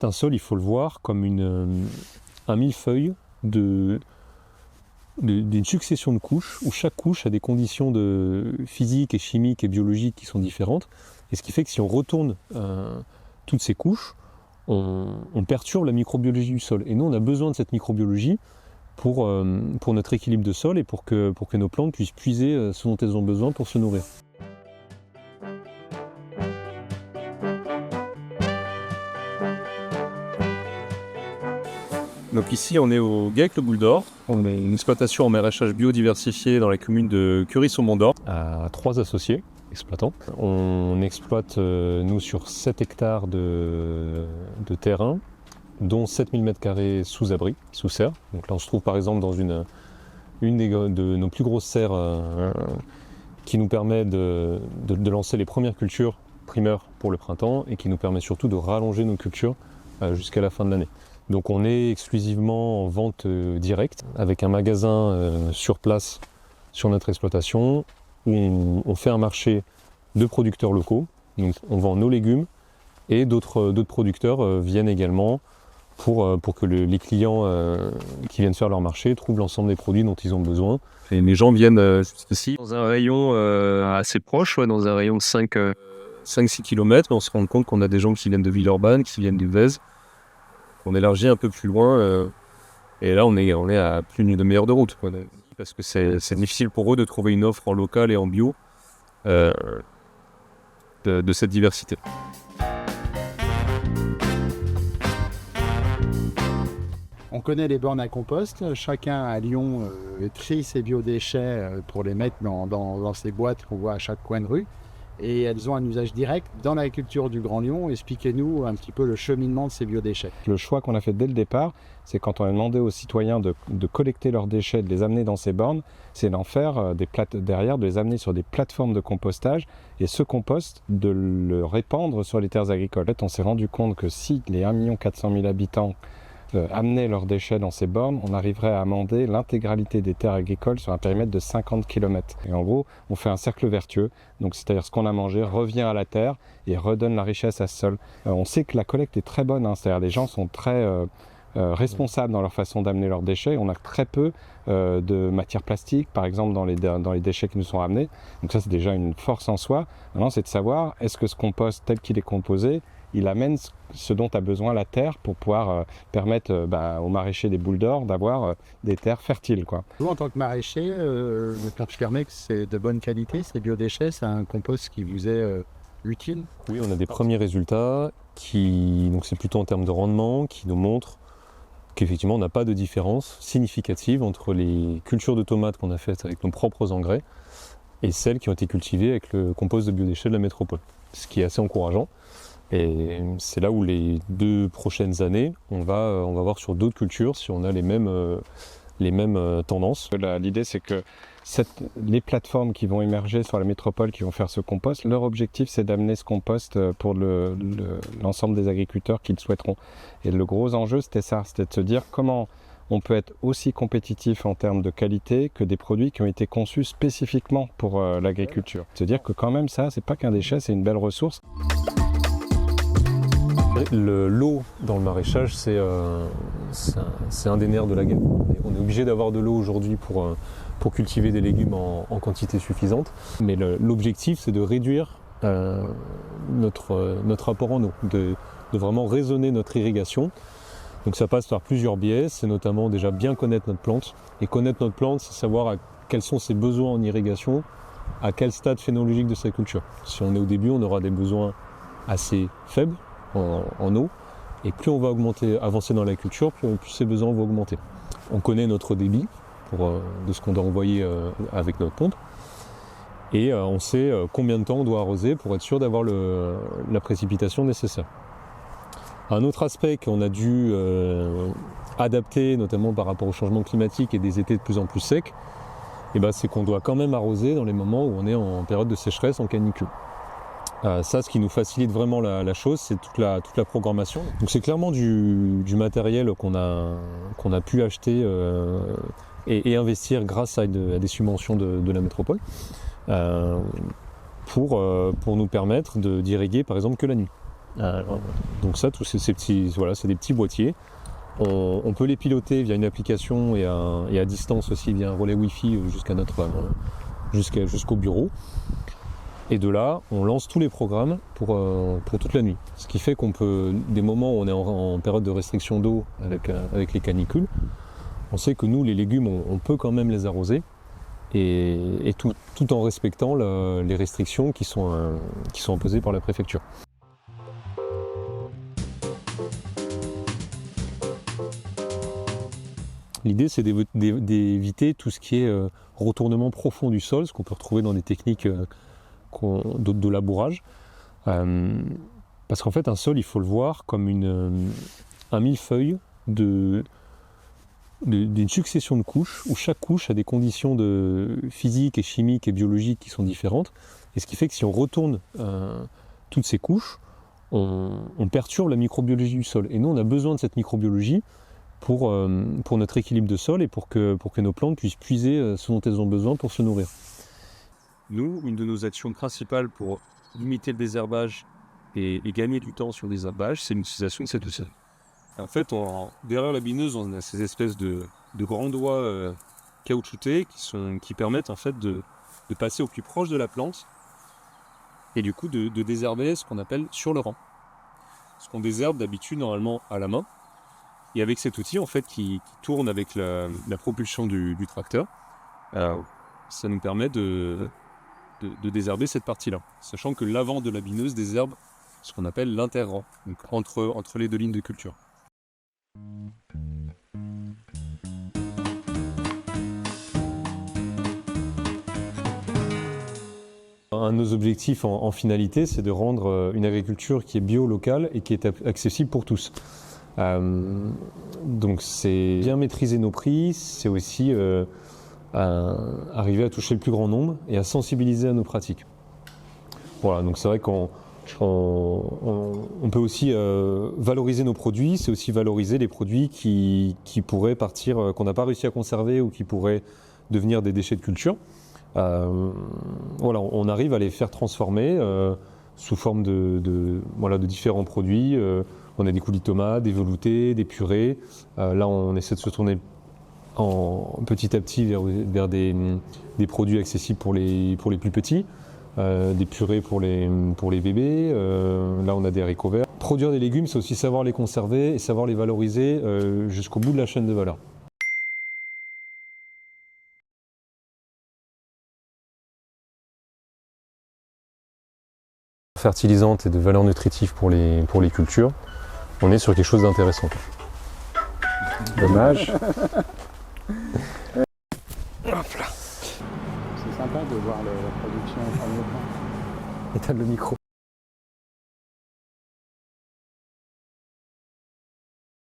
Un sol, il faut le voir comme un millefeuille d'une succession de couches, où chaque couche a des conditions physiques et chimiques et biologiques qui sont différentes. Et ce qui fait que si on retourne toutes ces couches, on perturbe la microbiologie du sol. Et nous, on a besoin de cette microbiologie pour notre équilibre de sol et pour que nos plantes puissent puiser ce dont elles ont besoin pour se nourrir. Donc ici, on est au Gaec-le-Boule-d'Or. On est une exploitation en maraîchage biodiversifié dans la commune de Curie-sur-Mont-d'Or, à 3 associés exploitants. On exploite, nous, sur 7 hectares de terrain, dont 7000 m² sous abri, sous serre. Donc là, on se trouve par exemple dans une de nos plus grosses serres qui nous permet de lancer les premières cultures primeurs pour le printemps et qui nous permet surtout de rallonger nos cultures jusqu'à la fin de l'année. Donc on est exclusivement en vente directe avec un magasin sur place sur notre exploitation où on fait un marché de producteurs locaux. Donc on vend nos légumes et d'autres producteurs viennent également pour que les clients qui viennent faire leur marché trouvent l'ensemble des produits dont ils ont besoin. Et les gens viennent jusqu'ici dans un rayon assez proche, dans un rayon de 5-6 km, mais on se rend compte qu'on a des gens qui viennent de Villeurbanne, qui viennent du Vèze. On élargit un peu plus loin et là on est à plus d'une demi-heure de route, quoi, parce que c'est difficile pour eux de trouver une offre en local et en bio de cette diversité. On connaît les bornes à compost. Chacun à Lyon trie ses biodéchets pour les mettre dans ces boîtes qu'on voit à chaque coin de rue. Et elles ont un usage direct dans l'agriculture du Grand Lyon. Expliquez-nous un petit peu le cheminement de ces biodéchets. Le choix qu'on a fait dès le départ, c'est quand on a demandé aux citoyens de collecter leurs déchets, de les amener dans ces bornes, c'est d'en faire derrière, de les amener sur des plateformes de compostage et ce compost, de le répandre sur les terres agricoles. En fait, on s'est rendu compte que si les 1 400 000 habitants amener leurs déchets dans ces bornes, on arriverait à amender l'intégralité des terres agricoles sur un périmètre de 50 km. Et en gros, on fait un cercle vertueux, donc c'est-à-dire ce qu'on a mangé revient à la terre et redonne la richesse à ce sol. On sait que la collecte est très bonne, c'est-à-dire les gens sont très responsables dans leur façon d'amener leurs déchets. On a très peu de matière plastique, par exemple, dans les déchets qui nous sont ramenés. Donc ça, c'est déjà une force en soi. Maintenant, c'est de savoir, est-ce que ce compost tel qu'il est composé, il amène ce dont a besoin la terre pour pouvoir permettre aux maraîchers des Boules d'Or d'avoir des terres fertiles, quoi. Vous, en tant que maraîcher, je permets que c'est de bonne qualité, ces biodéchets, c'est un compost qui vous est utile? Oui, on a des premiers résultats donc c'est plutôt en termes de rendement, qui nous montrent qu'effectivement on n'a pas de différence significative entre les cultures de tomates qu'on a faites avec nos propres engrais et celles qui ont été cultivées avec le compost de biodéchets de la métropole, ce qui est assez encourageant. Et c'est là où les 2 prochaines années, on va voir sur d'autres cultures si on a les mêmes tendances. L'idée, c'est que les plateformes qui vont émerger sur la métropole, qui vont faire ce compost, leur objectif, c'est d'amener ce compost pour l'ensemble des agriculteurs qui le souhaiteront. Et le gros enjeu, c'était ça, c'était de se dire comment on peut être aussi compétitif en termes de qualité que des produits qui ont été conçus spécifiquement pour l'agriculture. Se dire que quand même ça, c'est pas qu'un déchet, c'est une belle ressource. L'eau dans le maraîchage, c'est un des nerfs de la guerre. On est obligé d'avoir de l'eau aujourd'hui pour cultiver des légumes en quantité suffisante. Mais l'objectif, c'est de réduire notre apport en eau, de vraiment raisonner notre irrigation. Donc ça passe par plusieurs biais, c'est notamment déjà bien connaître notre plante. Et connaître notre plante, c'est savoir quels sont ses besoins en irrigation, à quel stade phénologique de sa culture. Si on est au début, on aura des besoins assez faibles en eau, et plus on va avancer dans la culture, plus ces besoins vont augmenter. On connaît notre débit de ce qu'on doit envoyer avec notre pompe, et on sait combien de temps on doit arroser pour être sûr d'avoir la précipitation nécessaire. Un autre aspect qu'on a dû adapter, notamment par rapport au changement climatique et des étés de plus en plus secs, c'est qu'on doit quand même arroser dans les moments où on est en période de sécheresse, en canicule. Ça, ce qui nous facilite vraiment la chose, c'est toute la programmation. Donc c'est clairement du matériel qu'on a pu acheter et investir grâce à des subventions de la métropole pour nous permettre d'irriguer par exemple que la nuit. Donc ça, tous ces petits, voilà, c'est des petits boîtiers. On peut les piloter via une application et à distance aussi via un relais Wi-Fi jusqu'au bureau. Et de là, on lance tous les programmes pour toute la nuit. Ce qui fait qu'on peut, des moments où on est en période de restriction d'eau avec les canicules, on sait que nous, les légumes, on peut quand même les arroser, et tout en respectant les restrictions qui sont imposées par la préfecture. L'idée, c'est d'éviter tout ce qui est retournement profond du sol, ce qu'on peut retrouver dans des techniques de labourage. Parce qu'en fait, un sol, il faut le voir comme un millefeuille d'une succession de couches, où chaque couche a des conditions physiques et chimiques et biologiques qui sont différentes. Et ce qui fait que si on retourne toutes ces couches, on perturbe la microbiologie du sol. Et nous, on a besoin de cette microbiologie pour notre équilibre de sol et pour que nos plantes puissent puiser ce dont elles ont besoin pour se nourrir. Nous, une de nos actions principales pour limiter le désherbage et gagner du temps sur le désherbage, c'est l'utilisation de cette eau. En fait, derrière la bineuse, on a ces espèces de grands doigts caoutchoutés qui permettent en fait de passer au plus proche de la plante et du coup de désherber ce qu'on appelle sur le rang. Ce qu'on désherbe d'habitude normalement à la main. Et avec cet outil en fait qui tourne avec la propulsion du tracteur, ça nous permet de désherber cette partie-là, sachant que l'avant de la bineuse désherbe ce qu'on appelle l'interrang, donc entre les deux lignes de culture. Un de nos objectifs en finalité, c'est de rendre une agriculture qui est bio, locale et qui est accessible pour tous. Donc c'est bien maîtriser nos prix, c'est aussi arriver à toucher le plus grand nombre et à sensibiliser à nos pratiques. Voilà, donc c'est vrai qu'on peut aussi valoriser nos produits, c'est aussi valoriser les produits qui pourraient partir, qu'on n'a pas réussi à conserver ou qui pourraient devenir des déchets de culture. Voilà, on arrive à les faire transformer sous forme de différents produits. On a des coulis de tomates, des veloutés, des purées. Là, on essaie de se tourner petit à petit vers des produits accessibles pour les plus petits, des purées pour les bébés. Là, on a des haricots verts. Produire des légumes, c'est aussi savoir les conserver et savoir les valoriser jusqu'au bout de la chaîne de valeur. Fertilisante et de valeur nutritive pour les cultures, on est sur quelque chose d'intéressant. Dommage. C'est sympa de voir la production en premier plan. Éteins le micro.